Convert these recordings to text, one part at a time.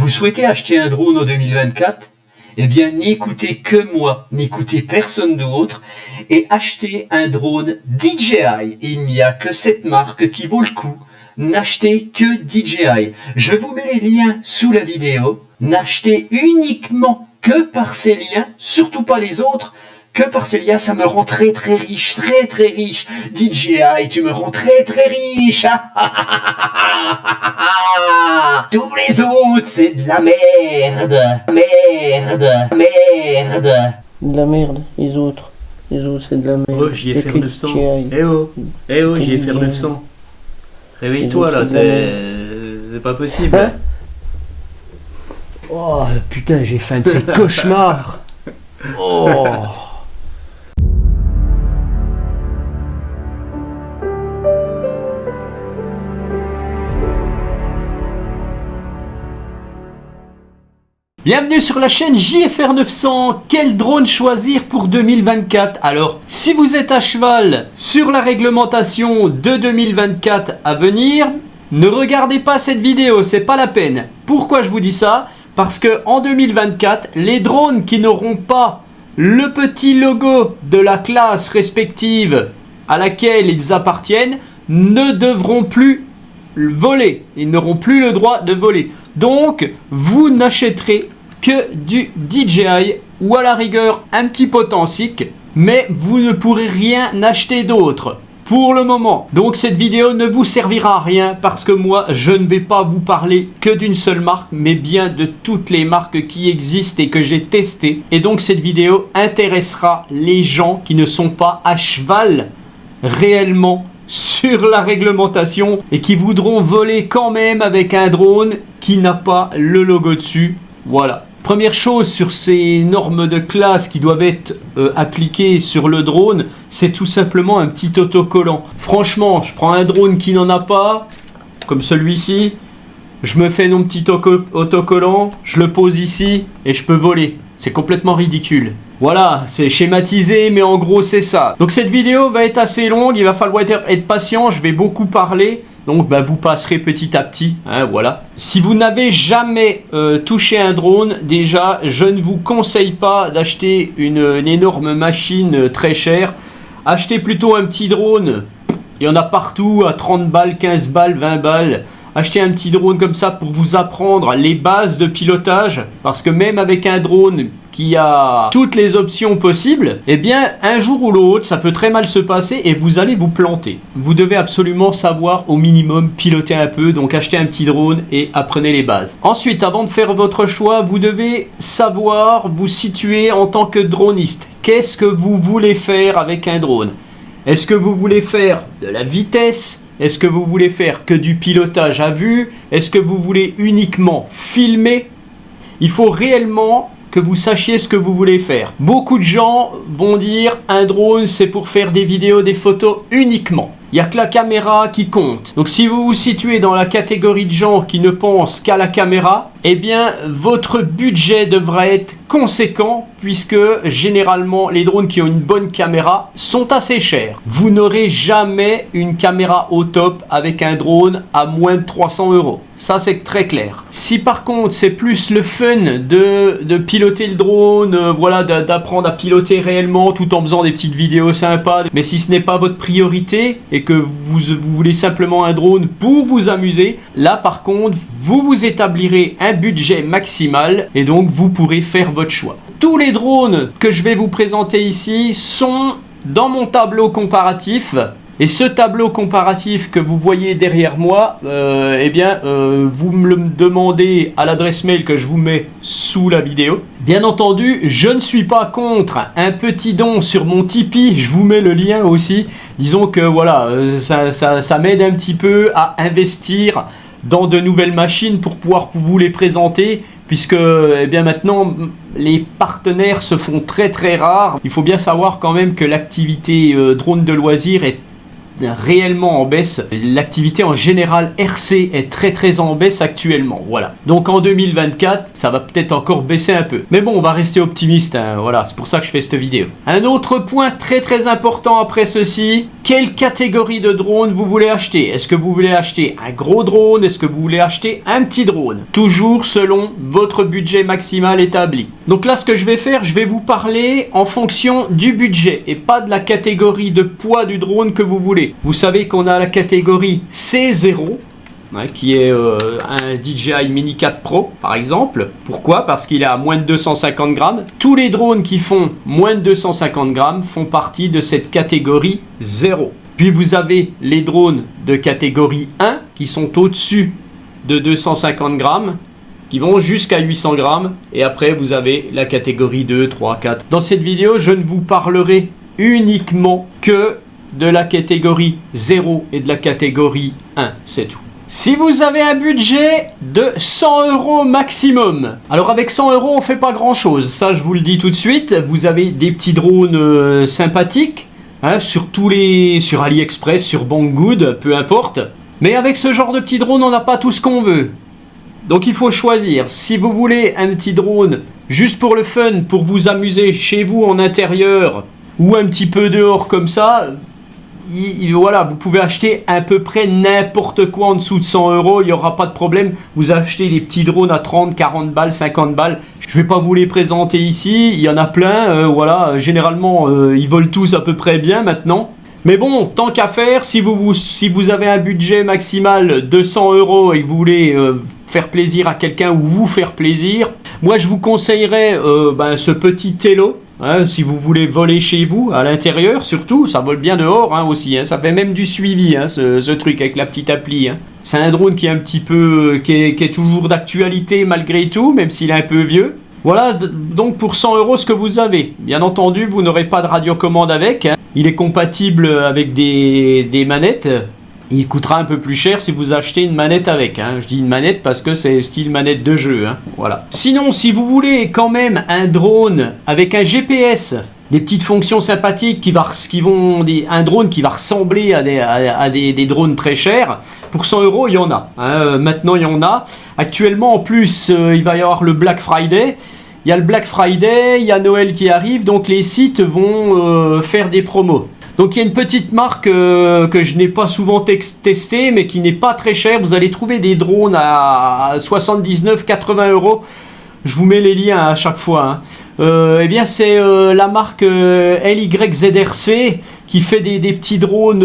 Vous souhaitez acheter un drone en 2024? Eh bien, n'écoutez que moi, n'écoutez personne d'autre et achetez un drone DJI. Il n'y a que cette marque qui vaut le coup. N'achetez que DJI. Je vous mets les liens sous la vidéo. N'achetez uniquement que par ces liens, surtout pas les autres. Que par ces liens, ça me rend très très riche, très très riche. DJI, tu me rends très très riche. Tous les autres, c'est de la merde. Merde, merde. De la merde, les autres. Les autres, c'est de la merde. Oh, j'y ai fait 900. Eh oh, j'y ai fait 900. Réveille-toi là, c'est pas possible. Hein? Oh putain, j'ai faim de ces cauchemars. Oh. Bienvenue sur la chaîne JFR 900. Quel drone choisir pour 2024? Alors, si vous êtes à cheval sur la réglementation de 2024 à venir, ne regardez pas cette vidéo, c'est pas la peine. Pourquoi je vous dis ça? Parce que en 2024, les drones qui n'auront pas le petit logo de la classe respective à laquelle ils appartiennent ne devront plus voler. Ils n'auront plus le droit de voler. Donc, vous n'achèterez que du DJI ou à la rigueur un petit Potensic, mais vous ne pourrez rien acheter d'autre pour le moment. Donc cette vidéo ne vous servira à rien parce que moi je ne vais pas vous parler que d'une seule marque, mais bien de toutes les marques qui existent et que j'ai testées. Et donc cette vidéo intéressera les gens qui ne sont pas à cheval réellement sur la réglementation et qui voudront voler quand même avec un drone qui n'a pas le logo dessus. Voilà. Première chose sur ces normes de classe qui doivent être appliquées sur le drone, c'est tout simplement un petit autocollant. Franchement, je prends un drone qui n'en a pas, comme celui-ci, je me fais mon petit autocollant, je le pose ici et je peux voler. C'est complètement ridicule. Voilà, c'est schématisé, mais en gros c'est ça. Donc cette vidéo va être assez longue, il va falloir être patient, je vais beaucoup parler. Donc vous passerez petit à petit, hein, voilà. Si vous n'avez jamais touché un drone, déjà, je ne vous conseille pas d'acheter une énorme machine très chère. Achetez plutôt un petit drone, il y en a partout à 30 balles, 15 balles, 20 balles. Achetez un petit drone comme ça pour vous apprendre les bases de pilotage. Parce que même avec un drone qui a toutes les options possibles, eh bien un jour ou l'autre ça peut très mal se passer et vous allez vous planter. Vous devez absolument savoir au minimum piloter un peu, donc achetez un petit drone et apprenez les bases. Ensuite, avant de faire votre choix, vous devez savoir vous situer en tant que droniste. Qu'est-ce que vous voulez faire avec un drone? Est-ce que vous voulez faire de la vitesse? Est-ce que vous voulez faire que du pilotage à vue? Est-ce que vous voulez uniquement filmer? Il faut réellement que vous sachiez ce que vous voulez faire. Beaucoup de gens vont dire un drone c'est pour faire des vidéos, des photos uniquement. Il n'y a que la caméra qui compte. Donc si vous vous situez dans la catégorie de gens qui ne pensent qu'à la caméra, eh bien votre budget devra être conséquent puisque généralement les drones qui ont une bonne caméra sont assez chers. Vous n'aurez jamais une caméra au top avec un drone à moins de 300 €. Ça c'est très clair. Si par contre c'est plus le fun de piloter le drone, voilà, d'apprendre à piloter réellement tout en faisant des petites vidéos sympas, mais si ce n'est pas votre priorité et que vous voulez simplement un drone pour vous amuser, là par contre vous vous établirez un budget maximal et donc vous pourrez faire votre choix. Tous les drones que je vais vous présenter ici sont dans mon tableau comparatif. Et ce tableau comparatif que vous voyez derrière moi, vous me le demandez à l'adresse mail que je vous mets sous la vidéo. Bien entendu, je ne suis pas contre un petit don sur mon Tipeee, je vous mets le lien aussi. Disons que voilà, ça m'aide un petit peu à investir dans de nouvelles machines pour pouvoir vous les présenter. Puisque maintenant les partenaires se font très très rares. Il faut bien savoir quand même que l'activité drone de loisir est réellement en baisse. L'activité en général RC est très en baisse actuellement. Voilà. Donc en 2024, ça va peut-être encore baisser un peu. Mais bon, on va rester optimiste. Hein, voilà, c'est pour ça que je fais cette vidéo. Un autre point très important après ceci, quelle catégorie de drone vous voulez acheter? Est-ce que vous voulez acheter un gros drone? Est-ce que vous voulez acheter un petit drone? Toujours selon votre budget maximal établi. Donc là, ce que je vais faire, je vais vous parler en fonction du budget et pas de la catégorie de poids du drone que vous voulez. Vous savez qu'on a la catégorie C0, qui est un DJI Mini 4 Pro par exemple. Pourquoi? Parce qu'il est à moins de 250 grammes. Tous les drones qui font moins de 250 grammes font partie de cette catégorie 0. Puis vous avez les drones de catégorie 1 qui sont au-dessus de 250 grammes, qui vont jusqu'à 800 grammes. Et après vous avez la catégorie 2, 3, 4. Dans cette vidéo, je ne vous parlerai uniquement que de la catégorie 0 et de la catégorie 1, c'est tout. Si vous avez un budget de 100 € maximum, alors avec 100 € on fait pas grand chose, ça je vous le dis tout de suite. Vous avez des petits drones sympathiques, hein, sur AliExpress, sur Banggood, peu importe. Mais avec ce genre de petits drones, on n'a pas tout ce qu'on veut. Donc il faut choisir. Si vous voulez un petit drone juste pour le fun, pour vous amuser chez vous en intérieur, ou un petit peu dehors comme ça, voilà, vous pouvez acheter à peu près n'importe quoi en dessous de 100 €, il n'y aura pas de problème. Vous achetez les petits drones à 30, 40 balles, 50 balles. Je ne vais pas vous les présenter ici, il y en a plein, voilà, généralement ils volent tous à peu près bien maintenant. Mais bon, tant qu'à faire, si vous avez un budget maximal de 100 € et que vous voulez faire plaisir à quelqu'un ou vous faire plaisir, moi je vous conseillerais ce petit Tello. Hein, si vous voulez voler chez vous, à l'intérieur surtout, ça vole bien dehors hein, aussi, hein, ça fait même du suivi hein, ce truc avec la petite appli. Hein. C'est un drone qui est un petit peu, qui est toujours d'actualité malgré tout, même s'il est un peu vieux. Voilà donc pour 100 € ce que vous avez. Bien entendu, vous n'aurez pas de radiocommande avec. Hein. Il est compatible avec des manettes. Il coûtera un peu plus cher si vous achetez une manette avec. Hein. Je dis une manette parce que c'est style manette de jeu. Hein. Voilà. Sinon, si vous voulez quand même un drone avec un GPS, des petites fonctions sympathiques un drone qui va ressembler à des drones très chers, pour 100 €, il y en a. Hein. Maintenant, il y en a. Actuellement, en plus, il va y avoir le Black Friday. Il y a le Black Friday, il y a Noël qui arrive, donc les sites vont faire des promos. Donc il y a une petite marque que je n'ai pas souvent testée, mais qui n'est pas très chère. Vous allez trouver des drones à 79, 80 €. Je vous mets les liens à chaque fois. Hein. Eh bien c'est la marque LYZRC qui fait des petits drones.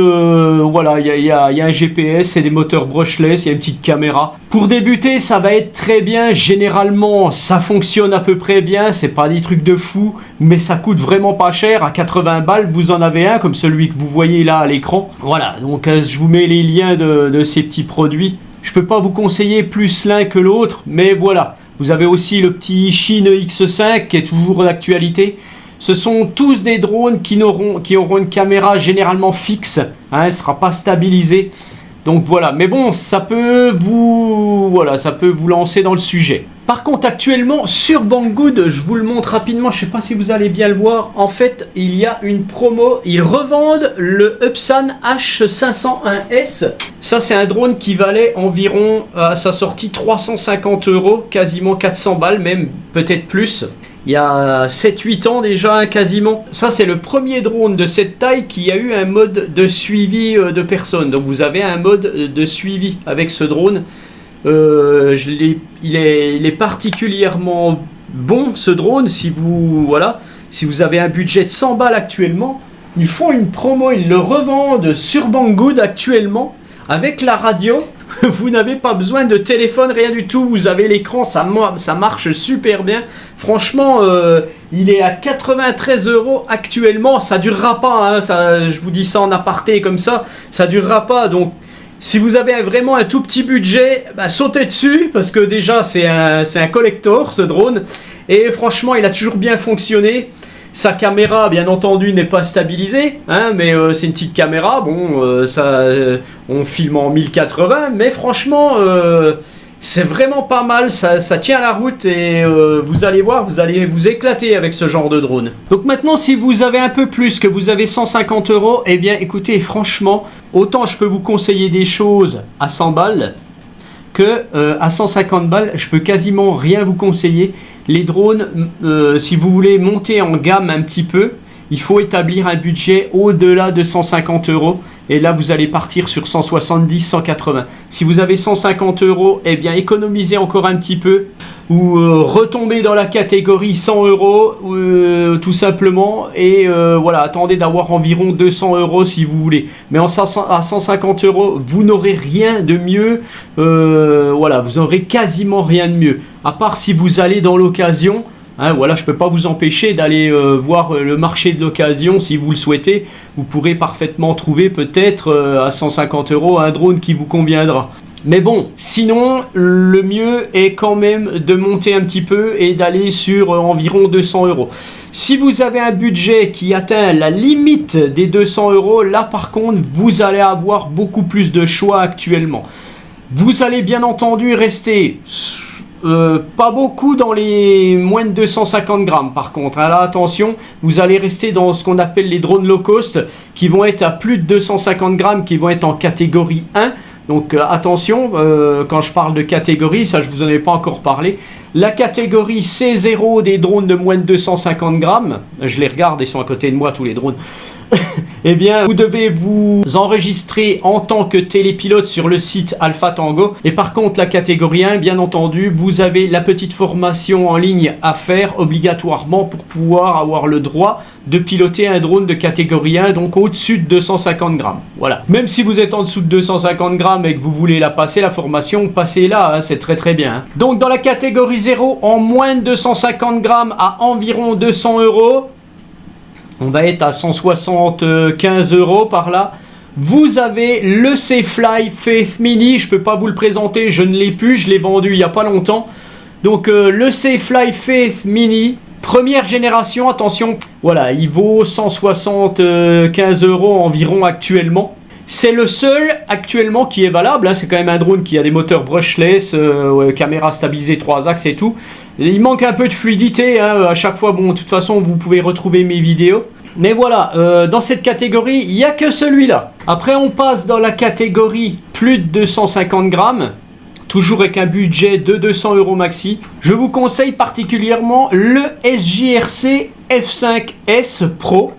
Voilà, il y a un GPS, c'est des moteurs brushless, il y a une petite caméra. Pour débuter, ça va être très bien. Généralement, ça fonctionne à peu près bien. C'est pas des trucs de fou, mais ça coûte vraiment pas cher. À 80 balles, vous en avez un comme celui que vous voyez là à l'écran. Voilà, donc je vous mets les liens de ces petits produits. Je peux pas vous conseiller plus l'un que l'autre, mais voilà. Vous avez aussi le petit Shin X5 qui est toujours d'actualité. Ce sont tous des drones qui auront une caméra généralement fixe. Hein, elle ne sera pas stabilisée. Donc voilà. Mais bon, ça peut vous lancer dans le sujet. Par contre, actuellement, sur Banggood, je vous le montre rapidement. Je ne sais pas si vous allez bien le voir. En fait, il y a une promo. Ils revendent le Upsan H501S. Ça, c'est un drone qui valait environ, à sa sortie, 350 €, quasiment 400 balles, même peut-être plus. Il y a 7-8 ans déjà, quasiment. Ça, c'est le premier drone de cette taille qui a eu un mode de suivi de personnes. Donc, vous avez un mode de suivi avec ce drone. Il est particulièrement bon, ce drone. Si vous avez un budget de 100 balles actuellement, ils font une promo, ils le revendent sur Banggood actuellement. Avec la radio, vous n'avez pas besoin de téléphone, rien du tout. Vous avez l'écran, ça marche super bien. Franchement, il est à 93 € actuellement. Ça durera pas, hein, je vous dis ça en aparté comme ça. Ça durera pas, donc si vous avez vraiment un tout petit budget, sautez dessus. Parce que déjà, c'est un collector, ce drone. Et franchement, il a toujours bien fonctionné. Sa caméra, bien entendu, n'est pas stabilisée, hein, mais c'est une petite caméra. Bon, on filme en 1080, mais franchement, c'est vraiment pas mal. Ça tient la route et vous allez voir, vous allez vous éclater avec ce genre de drone. Donc maintenant, si vous avez un peu plus, que vous avez 150 €, eh bien, écoutez, franchement, autant je peux vous conseiller des choses à 100 balles que à 150 balles, je peux quasiment rien vous conseiller. Les drones, si vous voulez monter en gamme un petit peu, il faut établir un budget au-delà de 150 €. Et là, vous allez partir sur 170, 180. Si vous avez 150 €, eh bien, économisez encore un petit peu. Ou retombez dans la catégorie 100 €, tout simplement. Et voilà, attendez d'avoir environ 200 € si vous voulez. Mais à 150 €, vous n'aurez rien de mieux. Voilà, vous n'aurez quasiment rien de mieux. À part si vous allez dans l'occasion. Hein, voilà, je ne peux pas vous empêcher d'aller voir le marché de l'occasion si vous le souhaitez. Vous pourrez parfaitement trouver peut-être à 150 € un drone qui vous conviendra. Mais bon, sinon, le mieux est quand même de monter un petit peu et d'aller sur environ 200 €. Si vous avez un budget qui atteint la limite des 200 €, là par contre, vous allez avoir beaucoup plus de choix actuellement. Vous allez bien entendu rester... pas beaucoup dans les moins de 250 grammes par contre. Hein, là, attention, vous allez rester dans ce qu'on appelle les drones low cost qui vont être à plus de 250 grammes, qui vont être en catégorie 1. Donc attention, quand je parle de catégorie, ça je vous en ai pas encore parlé. La catégorie C0 des drones de moins de 250 grammes, je les regarde, ils sont à côté de moi tous les drones. Eh bien, vous devez vous enregistrer en tant que télépilote sur le site Alpha Tango. Et par contre, la catégorie 1, bien entendu, vous avez la petite formation en ligne à faire obligatoirement pour pouvoir avoir le droit de piloter un drone de catégorie 1, donc au-dessus de 250 grammes. Voilà. Même si vous êtes en dessous de 250 grammes et que vous voulez la passer, la formation, passez-la, hein, c'est très très bien. Hein. Donc dans la catégorie 0, en moins de 250 grammes à environ 200 €, on va être à 175 € par là. Vous avez le Safelfly Faith Mini. Je ne peux pas vous le présenter, je ne l'ai plus. Je l'ai vendu il n'y a pas longtemps. Donc le Safelfly Faith Mini, première génération, attention. Voilà, il vaut 175 € environ actuellement. C'est le seul actuellement qui est valable. Hein. C'est quand même un drone qui a des moteurs brushless, caméra stabilisée 3 axes et tout. Il manque un peu de fluidité, hein, à chaque fois. Bon, de toute façon, vous pouvez retrouver mes vidéos. Mais voilà, dans cette catégorie, il n'y a que celui-là. Après, on passe dans la catégorie plus de 250 grammes. Toujours avec un budget de 200 € maxi. Je vous conseille particulièrement le SJRC F5S Pro.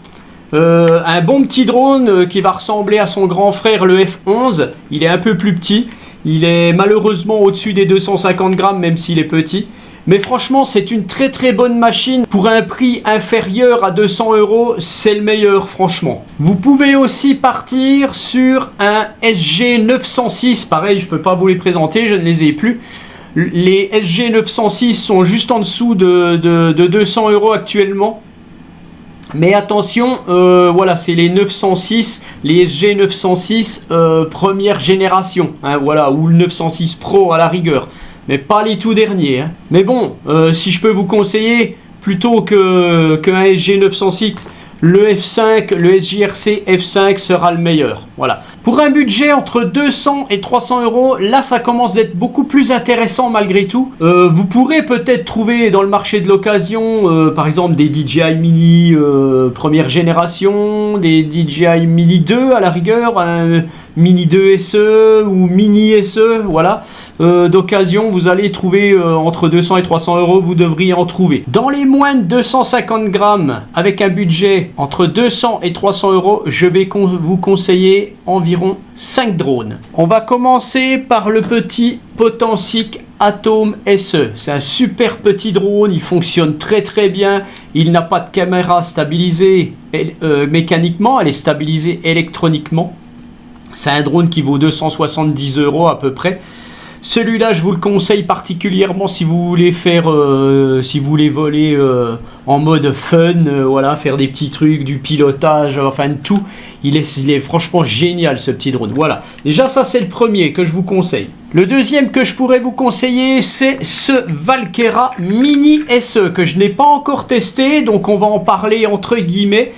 Un bon petit drone qui va ressembler à son grand frère le F11. Il est un peu plus petit. Il est malheureusement au-dessus des 250 grammes, même s'il est petit. Mais franchement, c'est une très très bonne machine. Pour un prix inférieur à 200 €, c'est le meilleur, franchement. Vous pouvez aussi partir sur un SG906. Pareil, je ne peux pas vous les présenter, je ne les ai plus. Les SG906 sont juste en dessous de 200 € actuellement. Mais attention, voilà, c'est les 906, les SG906 première génération. Hein, voilà, ou le 906 Pro à la rigueur. Mais pas les tout derniers. Hein. Mais bon, si je peux vous conseiller, plutôt qu'un SG906, le F5, le SJRC F5 sera le meilleur. Voilà. Pour un budget entre 200 et 300 €, là ça commence d'être beaucoup plus intéressant malgré tout. Vous pourrez peut-être trouver dans le marché de l'occasion, par exemple des DJI Mini première génération, des DJI Mini 2 à la rigueur, un Mini 2 SE ou Mini SE, voilà. D'occasion, vous allez trouver entre 200 et 300 €, vous devriez en trouver. Dans les moins de 250 grammes, avec un budget entre 200 et 300 €, je vais vous conseiller environ 5 drones. On va commencer par le petit Potensic Atom SE. C'est un super petit drone, il fonctionne très très bien. Il n'a pas de caméra stabilisée mécaniquement, elle est stabilisée électroniquement. C'est un drone qui vaut 270 € à peu près. Celui-là, je vous le conseille particulièrement si vous voulez faire, si vous voulez voler en mode fun, voilà, faire des petits trucs, du pilotage, enfin de tout. Il est franchement génial ce petit drone. Voilà. Déjà, ça c'est le premier que je vous conseille. Le deuxième que je pourrais vous conseiller, c'est ce Valkera Mini SE que je n'ai pas encore testé, donc on va en parler entre guillemets.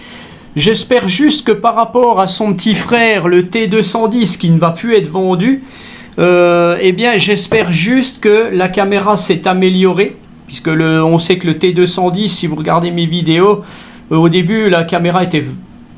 J'espère juste que par rapport à son petit frère, le T210, qui ne va plus être vendu, eh bien j'espère juste que la caméra s'est améliorée, puisque on sait que le T210, si vous regardez mes vidéos, au début la caméra était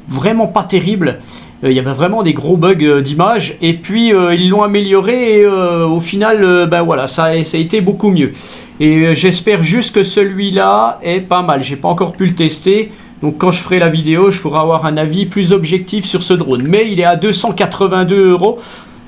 vraiment pas terrible, Il y avait vraiment des gros bugs d'image. Et puis ils l'ont amélioré et au final, ben voilà, ça a été beaucoup mieux. Et j'espère juste que celui-là est pas mal. J'ai pas encore pu le tester. Donc quand je ferai la vidéo, je pourrai avoir un avis plus objectif sur ce drone. Mais il est à 282 €.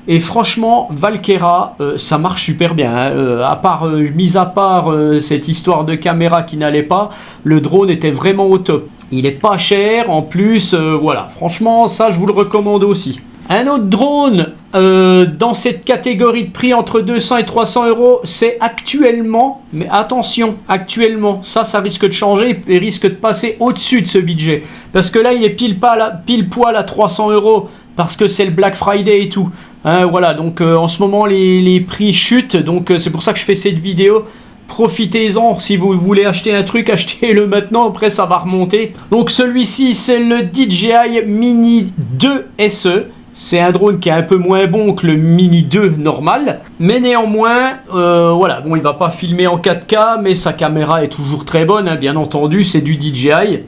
Et franchement, Valkera, ça marche super bien. Hein. Mis à part cette histoire de caméra qui n'allait pas, le drone était vraiment au top. Il est pas cher, en plus, voilà. Franchement, ça, je vous le recommande aussi. Un autre drone dans cette catégorie de prix entre 200 et 300 €, c'est actuellement, mais attention, actuellement, ça risque de changer et risque de passer au-dessus de ce budget. Parce que là, il est pile poil à 300 € parce que c'est le Black Friday et tout. Hein, voilà, donc en ce moment, les prix chutent, donc c'est pour ça que je fais cette vidéo. Profitez-en, si vous voulez acheter un truc, achetez-le maintenant, après ça va remonter. Donc celui-ci, c'est le DJI Mini 2 SE. C'est un drone qui est un peu moins bon que le Mini 2 normal, mais néanmoins, voilà, bon, il va pas filmer en 4K, mais sa caméra est toujours très bonne, hein, bien entendu, c'est du DJI.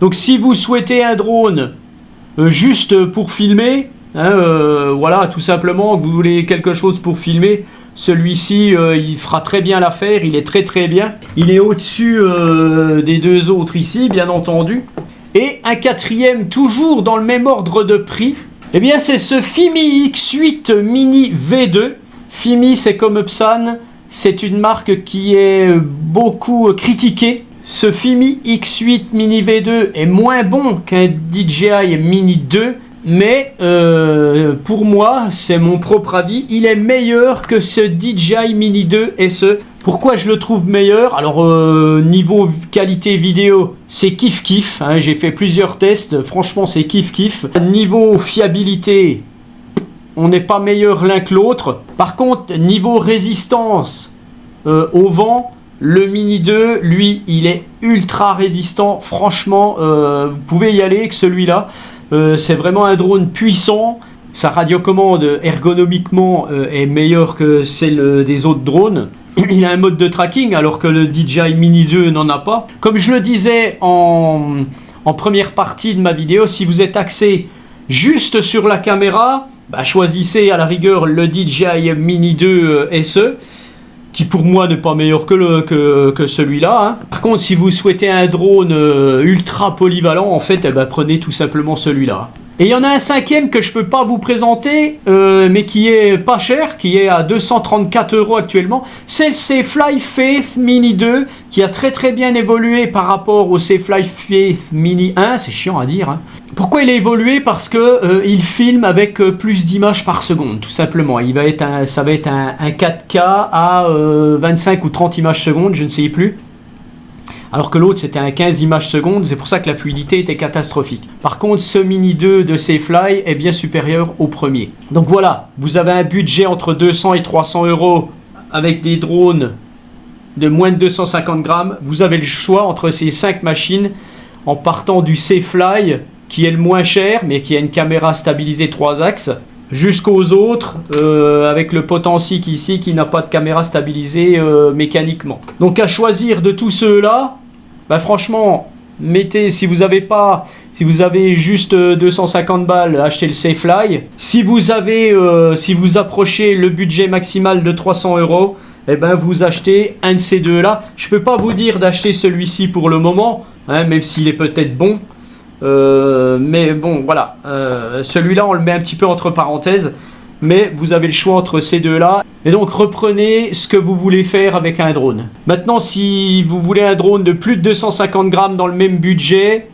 Donc si vous souhaitez un drone juste pour filmer, hein, voilà, tout simplement, que vous voulez quelque chose pour filmer, celui-ci, il fera très bien l'affaire, il est très très bien. Il est au-dessus des deux autres ici, bien entendu. Et un quatrième, toujours dans le même ordre de prix, eh bien c'est ce Fimi X8 Mini V2. Fimi, c'est comme Epson, c'est une marque qui est beaucoup critiquée. Ce Fimi X8 Mini V2 est moins bon qu'un DJI Mini 2. Mais pour moi, c'est mon propre avis, il est meilleur que ce DJI Mini 2 SE. Pourquoi je le trouve meilleur? Alors niveau qualité vidéo, c'est kiff, hein, j'ai fait plusieurs tests, franchement c'est kiff. Niveau fiabilité, on n'est pas meilleur l'un que l'autre. Par contre, niveau résistance au vent, le Mini 2, lui, il est ultra résistant. Franchement, vous pouvez y aller avec celui-là. C'est vraiment un drone puissant. Sa radiocommande ergonomiquement est meilleure que celle des autres drones. Il a un mode de tracking alors que le DJI Mini 2 n'en a pas. Comme je le disais en première partie de ma vidéo, si vous êtes axé juste sur la caméra, bah choisissez à la rigueur le DJI Mini 2 SE, qui pour moi n'est pas meilleur que celui-là. Hein. Par contre, si vous souhaitez un drone ultra polyvalent, en fait, eh ben, prenez tout simplement celui-là. Et il y en a un cinquième que je ne peux pas vous présenter, mais qui est pas cher, qui est à 234 € actuellement. C'est le Safelite Faith Mini 2, qui a très bien évolué par rapport au Safelite Faith Mini 1. C'est chiant à dire, hein. Pourquoi il a évolué? Parce que il filme avec plus d'images par seconde, tout simplement. Ça va être un 4K à 25 ou 30 images secondes, je ne sais plus. Alors que l'autre c'était un 15 images secondes, c'est pour ça que la fluidité était catastrophique. Par contre, ce Mini 2 de Safelite est bien supérieur au premier. Donc voilà, vous avez un budget entre 200 et 300 € avec des drones de moins de 250 grammes. Vous avez le choix entre ces 5 machines en partant du Safelite, qui est le moins cher, mais qui a une caméra stabilisée 3 axes, jusqu'aux autres, avec le Potensic ici, qui n'a pas de caméra stabilisée mécaniquement. Donc à choisir de tous ceux-là, bah franchement, si vous avez juste 250 balles, achetez le Safelite. Si vous approchez le budget maximal de 300 €, eh ben vous achetez un de ces deux-là. Je peux pas vous dire d'acheter celui-ci pour le moment, hein, même s'il est peut-être bon. Mais bon, voilà. Celui-là, on le met un petit peu entre parenthèses. Mais vous avez le choix entre ces deux-là. Et donc, reprenez ce que vous voulez faire avec un drone. Maintenant, si vous voulez un drone de plus de 250 grammes dans le même budget,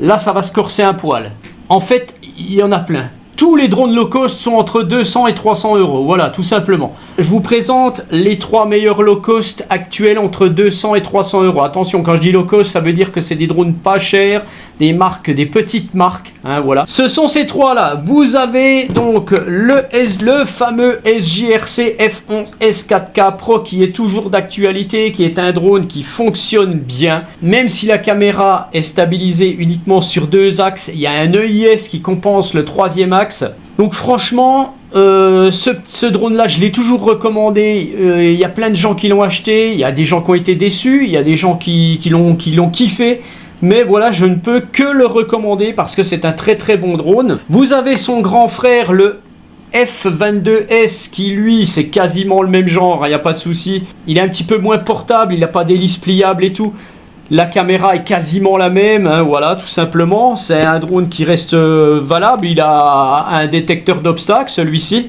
là, ça va se corser un poil. En fait, il y en a plein. Tous les drones low cost sont entre 200 et 300 €. Voilà, tout simplement. Je vous présente les 3 meilleurs low cost actuels entre 200 et 300 €. Attention, quand je dis low cost, ça veut dire que c'est des drones pas chers, des marques, des petites marques. Hein, voilà. Ce sont ces 3-là. Vous avez donc le fameux SJRC F11 S4K Pro qui est toujours d'actualité, qui est un drone qui fonctionne bien. Même si la caméra est stabilisée uniquement sur 2 axes, il y a un EIS qui compense le 3e axe. Donc franchement, ce drone-là, je l'ai toujours recommandé. Il y a plein de gens qui l'ont acheté. Il y a des gens qui ont été déçus. Il y a des gens qui l'ont kiffé. Mais voilà, je ne peux que le recommander parce que c'est un très très bon drone. Vous avez son grand frère, le F22S, qui lui, c'est quasiment le même genre, il n'y a pas de souci. Il est un petit peu moins portable, il n'a pas d'hélice pliable et tout. La caméra est quasiment la même, hein, voilà, tout simplement. C'est un drone qui reste valable, il a un détecteur d'obstacles, celui-ci.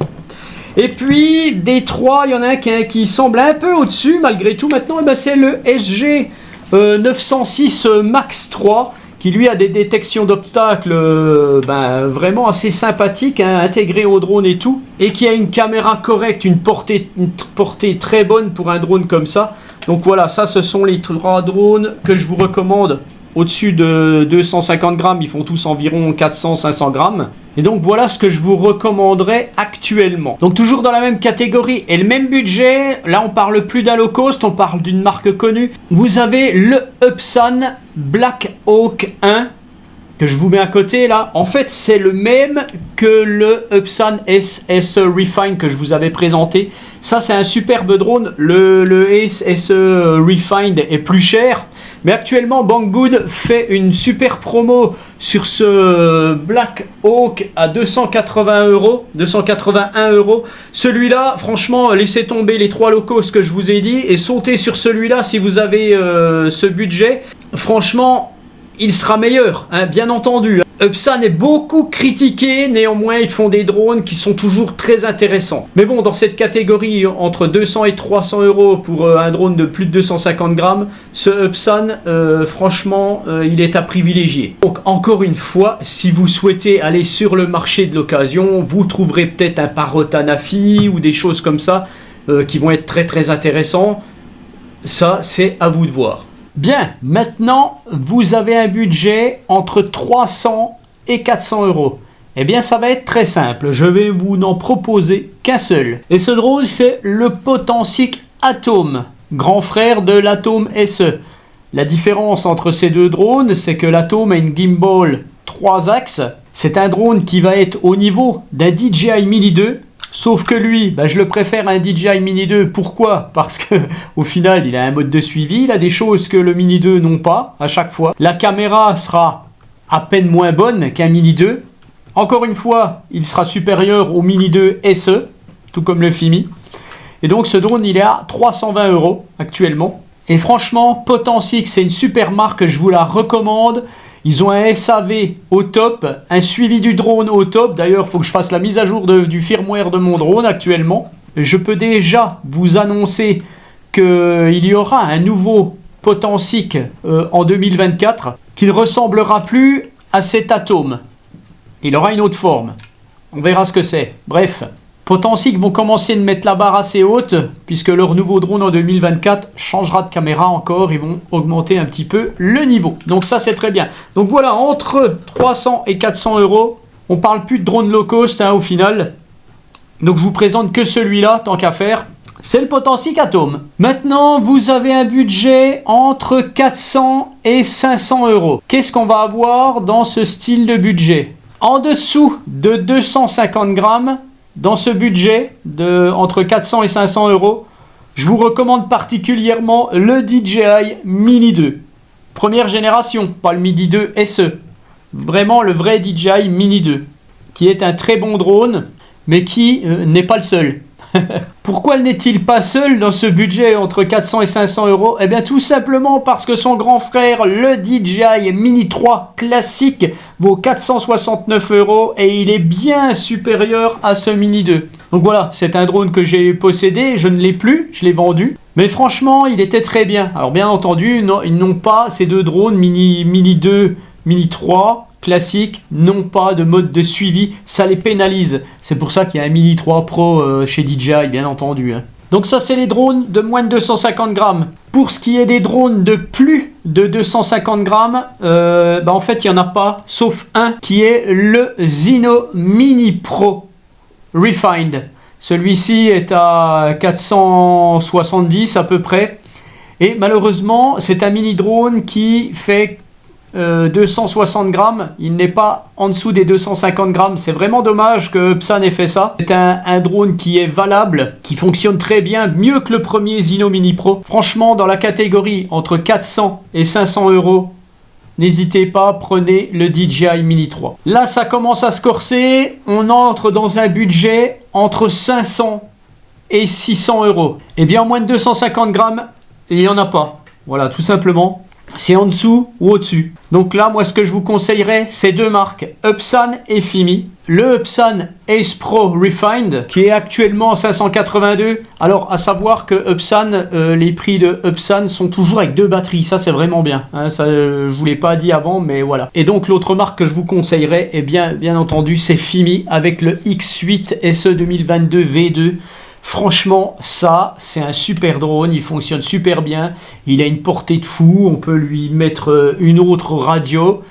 Et puis, des trois, il y en a un qui semble un peu au-dessus, malgré tout. Maintenant, eh ben, c'est le SG 906 Max 3, qui lui a des détections d'obstacles vraiment assez sympathiques, hein, intégrées au drone et tout. Et qui a une caméra correcte, une portée très bonne pour un drone comme ça. Donc voilà, ça ce sont les 3 drones que je vous recommande. Au-dessus de 250 grammes, ils font tous environ 400-500 grammes. Et donc voilà ce que je vous recommanderais actuellement. Donc toujours dans la même catégorie et le même budget. Là on parle plus d'un low cost, on parle d'une marque connue. Vous avez le Upsan Black Hawk 1. Que je vous mets à côté là, en fait c'est le même que le Upsan SE Refine que je vous avais présenté. Ça c'est un superbe drone, le SE Refined est plus cher. Mais actuellement Banggood fait une super promo sur ce Black Hawk à 281 €. Celui-là, franchement, laissez tomber les 3 low cost que je vous ai dit et sautez sur celui-là si vous avez ce budget. Franchement, il sera meilleur, hein, bien entendu. Upsan est beaucoup critiqué, néanmoins ils font des drones qui sont toujours très intéressants. Mais bon, dans cette catégorie, entre 200 et 300 € pour un drone de plus de 250 grammes, ce Upsan, franchement, il est à privilégier. Donc encore une fois, si vous souhaitez aller sur le marché de l'occasion, vous trouverez peut-être un Parrot Anafi ou des choses comme ça qui vont être très très intéressants. Ça, c'est à vous de voir. Bien, maintenant, vous avez un budget entre 300 et 400 €. Eh bien, ça va être très simple. Je vais vous n'en proposer qu'un seul. Et ce drone, c'est le Potensic Atom, grand frère de l'Atom SE. La différence entre ces deux drones, c'est que l'Atom a une gimbal 3 axes. C'est un drone qui va être au niveau d'un DJI Mini 2. Sauf que lui, je le préfère à un DJI Mini 2. Pourquoi? Parce que au final, il a un mode de suivi. Il a des choses que le Mini 2 n'ont pas à chaque fois. La caméra sera à peine moins bonne qu'un Mini 2. Encore une fois, il sera supérieur au Mini 2 SE, tout comme le Fimi. Et donc ce drone, il est à 320 € actuellement. Et franchement, Potensic, c'est une super marque. Je vous la recommande. Ils ont un SAV au top, un suivi du drone au top. D'ailleurs, il faut que je fasse la mise à jour du firmware de mon drone actuellement. Je peux déjà vous annoncer qu'il y aura un nouveau Potensic en 2024 qui ne ressemblera plus à cet Atom. Il aura une autre forme. On verra ce que c'est. Bref, Potensic vont commencer de mettre la barre assez haute puisque leur nouveau drone en 2024 changera de caméra encore. Ils vont augmenter un petit peu le niveau. Donc ça, c'est très bien. Donc voilà, entre 300 et 400 €, on parle plus de drone low cost au final. Donc je vous présente que celui-là, tant qu'à faire. C'est le Potensic Atom. Maintenant, vous avez un budget entre 400 et 500 €. Qu'est-ce qu'on va avoir dans ce style de budget? En dessous de 250 grammes, dans ce budget de entre 400 et 500 €, je vous recommande particulièrement le DJI Mini 2. Première génération, pas le Mini 2 SE. Vraiment le vrai DJI Mini 2, qui est un très bon drone, mais qui n'est pas le seul. Pourquoi n'est-il pas seul dans ce budget entre 400 et 500 €? Eh bien tout simplement parce que son grand frère, le DJI Mini 3 classique, vaut 469 € et il est bien supérieur à ce Mini 2. Donc voilà, c'est un drone que j'ai possédé, je ne l'ai plus, je l'ai vendu. Mais franchement, il était très bien. Alors bien entendu, ils n'ont pas ces deux drones, Mini 2, Mini 3... classique, n'ont pas de mode de suivi, ça les pénalise. C'est pour ça qu'il y a un Mini 3 Pro chez DJI, bien entendu. Donc ça, c'est les drones de moins de 250 grammes. Pour ce qui est des drones de plus de 250 grammes, en fait, il n'y en a pas, sauf un, qui est le Zino Mini Pro Refined. Celui-ci est à 470 à peu près. Et malheureusement, c'est un mini drone qui fait 260 grammes, il n'est pas en dessous des 250 grammes. C'est vraiment dommage que Upsan ait fait ça. C'est un drone qui est valable, qui fonctionne très bien, mieux que le premier Zino Mini Pro. Franchement, dans la catégorie entre 400 et 500 €, n'hésitez pas, prenez le DJI Mini 3. Là, ça commence à se corser. On entre dans un budget entre 500 et 600 euros. Et bien, en moins de 250 grammes, il n'y en a pas. Voilà, tout simplement. C'est en dessous ou au-dessus. Donc là, moi, ce que je vous conseillerais, c'est deux marques, Upsan et Fimi. Le Upsan Ace Pro Refined, qui est actuellement 582. Alors, à savoir que Upsan, les prix de Upsan sont toujours avec deux batteries. Ça, c'est vraiment bien. Hein, ça, je vous l'ai pas dit avant, mais voilà. Et donc, l'autre marque que je vous conseillerais, eh bien entendu, c'est Fimi avec le X8 SE 2022 V2. Franchement, ça, c'est un super drone, il fonctionne super bien, il a une portée de fou, on peut lui mettre une autre radio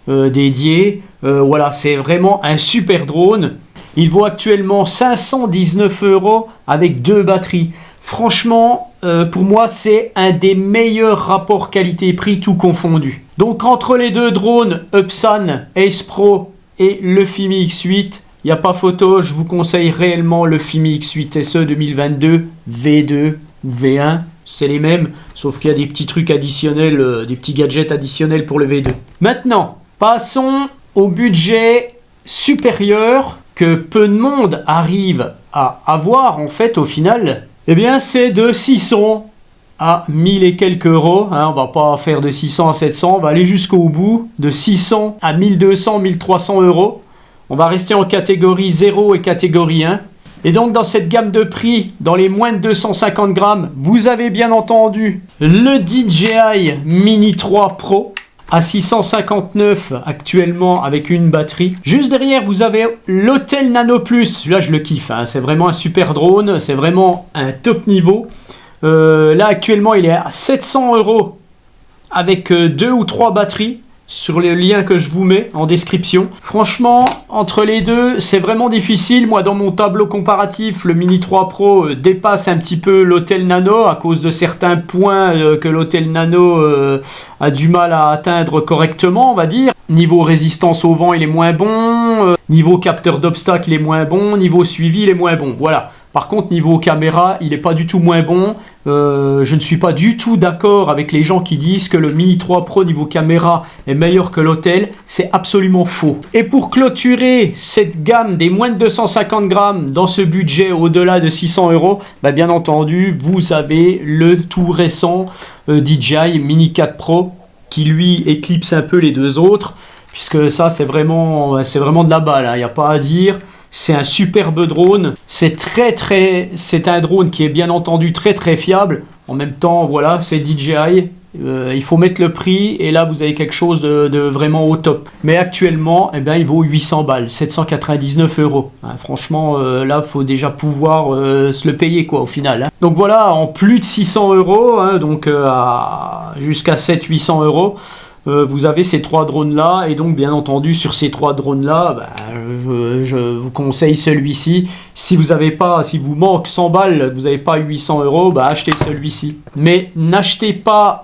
dédiée. Voilà, c'est vraiment un super drone. Il vaut actuellement 519 euros avec deux batteries. Franchement, pour moi, c'est un des meilleurs rapports qualité-prix tout confondu. Donc, entre les deux drones, Upsan Ace Pro et le Fimi X8, il n'y a pas photo, je vous conseille réellement le Fimi X8 SE 2022 V2 ou V1, c'est les mêmes, sauf qu'il y a des petits trucs additionnels, des petits gadgets additionnels pour le V2. Maintenant, passons au budget supérieur que peu de monde arrive à avoir en fait au final. Eh bien, c'est de 600 à 1000 et quelques euros. Hein, on va pas faire de 600 à 700, on va aller jusqu'au bout, de 600 à 1200, 1300 euros. On va rester en catégorie 0 et catégorie 1. Et donc, dans cette gamme de prix, dans les moins de 250 grammes, vous avez bien entendu le DJI Mini 3 Pro à 659 actuellement avec une batterie. Juste derrière, vous avez l'Hotel Nano Plus. Celui-là, je le kiffe. Hein. C'est vraiment un super drone. C'est vraiment un top niveau. Là, actuellement, il est à 700 euros avec 2 ou 3 batteries. Sur le lien que je vous mets en description. Franchement, entre les deux, c'est vraiment difficile. Moi, dans mon tableau comparatif, le Mini 3 Pro dépasse un petit peu l'Hotel Nano à cause de certains points que l'Hotel Nano a du mal à atteindre correctement, on va dire. Niveau résistance au vent, il est moins bon. Niveau capteur d'obstacles, il est moins bon. Niveau suivi, il est moins bon. Voilà. Par contre, niveau caméra, il n'est pas du tout moins bon. Je ne suis pas du tout d'accord avec les gens qui disent que le Mini 3 Pro niveau caméra est meilleur que l'Hotel. C'est absolument faux. Et pour clôturer cette gamme des moins de 250 grammes dans ce budget au-delà de 600 euros, bah bien entendu, vous avez le tout récent DJI Mini 4 Pro qui lui éclipse un peu les deux autres. Puisque ça, c'est vraiment de la balle. Hein. Il n'y a pas à dire. C'est un superbe drone, c'est un drone qui est bien entendu très fiable. En même temps, voilà, c'est DJI, il faut mettre le prix et là vous avez quelque chose de vraiment au top. Mais actuellement, eh bien, il vaut 800 balles, 799 euros. Hein, franchement, là, il faut déjà pouvoir se le payer quoi au final. Hein. Donc voilà, en plus de 600 euros, hein, donc jusqu'à 700-800 euros. Vous avez ces trois drones là et donc bien entendu sur ces trois drones là je vous conseille celui-ci. Si vous manque 100 balles, vous n'avez pas 800 euros, achetez celui-ci, mais n'achetez pas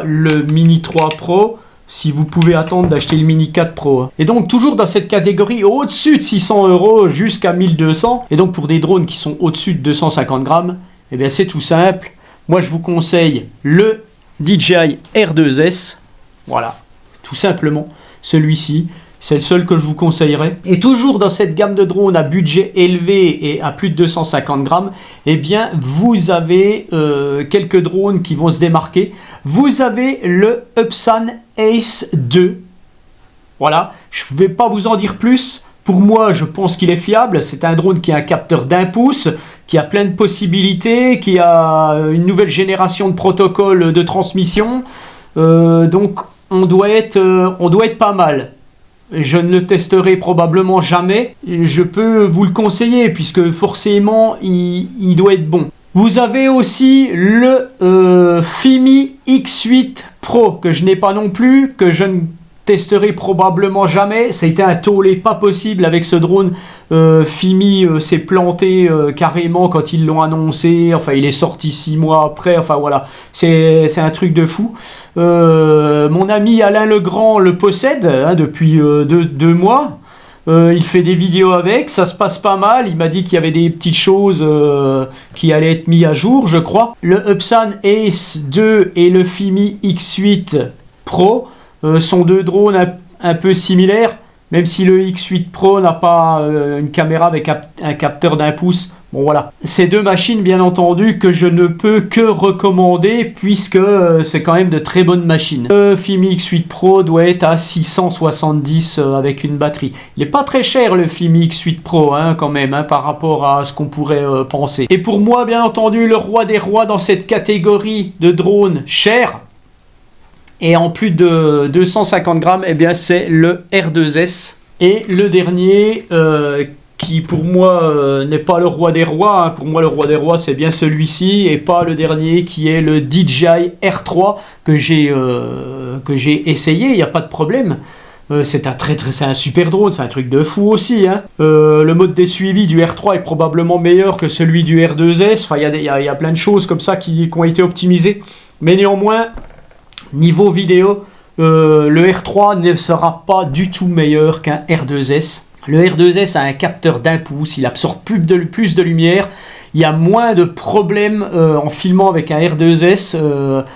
le Mini 3 Pro si vous pouvez attendre d'acheter le Mini 4 Pro. Et donc toujours dans cette catégorie au-dessus de 600 euros jusqu'à 1200, et donc pour des drones qui sont au-dessus de 250 grammes, eh bien c'est tout simple. Moi je vous conseille le DJI R2S, voilà, tout simplement, celui-ci, c'est le seul que je vous conseillerais. Et toujours dans cette gamme de drones à budget élevé et à plus de 250 grammes, eh bien, vous avez quelques drones qui vont se démarquer. Vous avez le Upsan Ace 2, voilà, je ne vais pas vous en dire plus. Pour moi, je pense qu'il est fiable. C'est un drone qui a un capteur d'1 pouce, qui a plein de possibilités, qui a une nouvelle génération de protocoles de transmission. Donc, on doit être pas mal. Je ne le testerai probablement jamais. Je peux vous le conseiller, puisque forcément, il doit être bon. Vous avez aussi le Fimi X8 Pro, que je n'ai pas non plus, que je ne testerai probablement jamais. Ça a été un tollé pas possible avec ce drone. Fimi s'est planté carrément quand ils l'ont annoncé. Enfin, il est sorti 6 mois après. Enfin, voilà. C'est un truc de fou. Mon ami Alain Legrand le possède depuis 2 mois. Il fait des vidéos avec. Ça se passe pas mal. Il m'a dit qu'il y avait des petites choses qui allaient être mises à jour, je crois. Le Upsan Ace 2 et le Fimi X8 Pro. Sont deux drones un peu similaires, même si le X8 Pro n'a pas une caméra avec un capteur d'1 pouce. Bon voilà, ces deux machines bien entendu que je ne peux que recommander puisque c'est quand même de très bonnes machines. Le Fimi X8 Pro doit être à 670 avec une batterie. Il n'est pas très cher le Fimi X8 Pro hein, quand même hein, par rapport à ce qu'on pourrait penser. Et pour moi bien entendu le roi des rois dans cette catégorie de drones chers et en plus de 250 grammes, eh bien c'est le R2S. Et le dernier qui pour moi n'est pas le roi des rois, hein. Pour moi le roi des rois c'est bien celui-ci et pas le dernier qui est le DJI R3 que j'ai essayé, il n'y a pas de problème. C'est un super drone, c'est un truc de fou aussi. Hein. Le mode des suivis du R3 est probablement meilleur que celui du R2S, enfin il y a plein de choses comme ça qui ont été optimisées, mais néanmoins niveau vidéo, le R3 ne sera pas du tout meilleur qu'un R2S. Le R2S a un capteur d'1 pouce, il absorbe plus de lumière, il y a moins de problèmes en filmant avec un R2S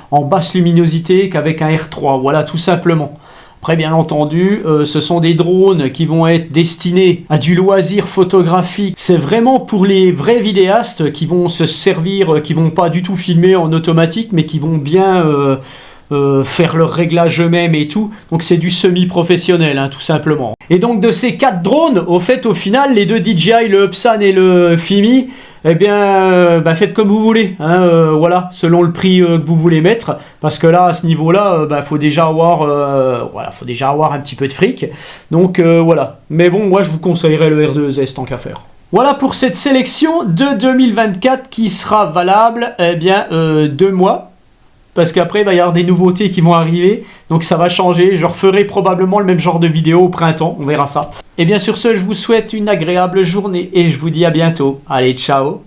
en basse luminosité qu'avec un R3, voilà tout simplement. Après bien entendu, ce sont des drones qui vont être destinés à du loisir photographique. C'est vraiment pour les vrais vidéastes qui vont se servir, qui vont pas du tout filmer en automatique, mais qui vont bien faire leur réglage eux-mêmes et tout. Donc c'est du semi-professionnel, hein, tout simplement. Et donc de ces 4 drones, au final, les deux DJI, le Hubsan et le Fimi, eh bien, faites comme vous voulez. Hein, voilà, selon le prix que vous voulez mettre. Parce que là, à ce niveau-là, faut déjà avoir un petit peu de fric. Donc voilà. Mais bon, moi, je vous conseillerais le R2S tant qu'à faire. Voilà pour cette sélection de 2024 qui sera valable, 2 mois. Parce qu'après, il va y avoir des nouveautés qui vont arriver. Donc ça va changer. Je referai probablement le même genre de vidéo au printemps. On verra ça. Et bien sur ce, je vous souhaite une agréable journée. Et je vous dis à bientôt. Allez, ciao!